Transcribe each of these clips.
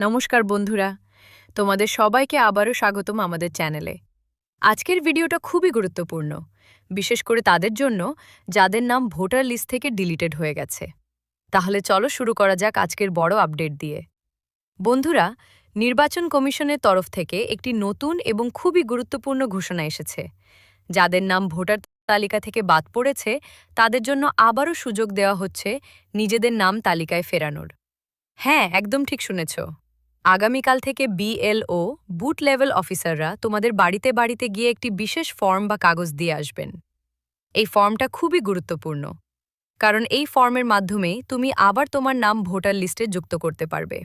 নমস্কার বন্ধুরা, তোমাদের সবাইকে আবারও স্বাগতম আমাদের চ্যানেলে। আজকের ভিডিওটা খুবই গুরুত্বপূর্ণ, বিশেষ করে তাদের জন্য যাদের নাম ভোটার লিস্ট থেকে ডিলিটেড হয়ে গেছে। তাহলে চলো শুরু করা যাক আজকের বড় আপডেট দিয়ে। বন্ধুরা, নির্বাচন কমিশনের তরফ থেকে একটি নতুন এবং খুবই গুরুত্বপূর্ণ ঘোষণা এসেছে। যাদের নাম ভোটার তালিকা থেকে বাদ পড়েছে তাদের জন্য আবারও সুযোগ দেওয়া হচ্ছে নিজেদের নাম তালিকায় ফেরানোর। হ্যাঁ, একদম ঠিক শুনেছ। আগামীকাল থেকে বিএলও বুথ লেভেল অফিসাররা তোমাদের বাড়িতে বাড়িতে গিয়ে একটি বিশেষ ফর্ম বা কাগজ দিয়ে আসবেন। এই ফর্মটা খুবই গুরুত্বপূর্ণ, কারণ এই ফর্মের মাধ্যমেই তুমি আবার তোমার নাম ভোটার লিস্টে যুক্ত করতে পারবে।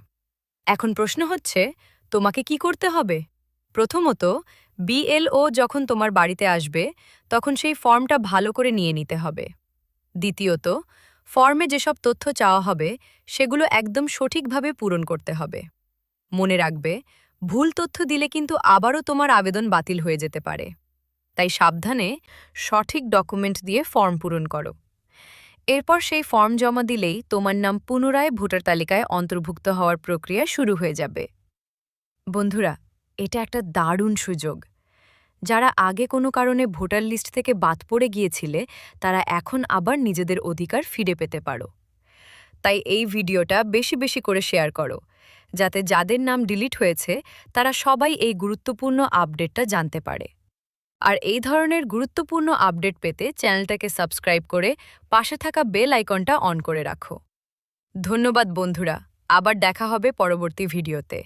এখন প্রশ্ন হচ্ছে, তোমাকে কি করতে হবে? প্রথমত, বিএলও যখন তোমার বাড়িতে আসবে তখন সেই ফর্মটা ভালো করে নিয়ে নিতে হবে। দ্বিতীয়ত, ফর্মে যেসব তথ্য চাওয়া হবে সেগুলো একদম সঠিকভাবে পূরণ করতে হবে। মনে রাখবে, ভুল তথ্য দিলে কিন্তু আবারও তোমার আবেদন বাতিল হয়ে যেতে পারে। তাই সাবধানে সঠিক ডকুমেন্ট দিয়ে ফর্ম পূরণ করো। এরপর সেই ফর্ম জমা দিলেই তোমার নাম পুনরায় ভোটার তালিকায় অন্তর্ভুক্ত হওয়ার প্রক্রিয়া শুরু হয়ে যাবে। বন্ধুরা, এটা একটা দারুণ সুযোগ। যারা আগে কোনো কারণে ভোটার লিস্ট থেকে বাদ পড়ে গিয়েছিলে তারা এখন আবার নিজেদের অধিকার ফিরে পেতে পারো। তাই এই ভিডিওটা বেশি বেশি করে শেয়ার করো, যাতে যাদের নাম ডিলিট হয়েছে তারা সবাই এই গুরুত্বপূর্ণ আপডেটটা জানতে পারে। আর এই ধরনের গুরুত্বপূর্ণ আপডেট পেতে চ্যানেলটাকে সাবস্ক্রাইব করে পাশে থাকা বেল আইকনটা অন করে রাখো। ধন্যবাদ বন্ধুরা, আবার দেখা হবে পরবর্তী ভিডিওতে।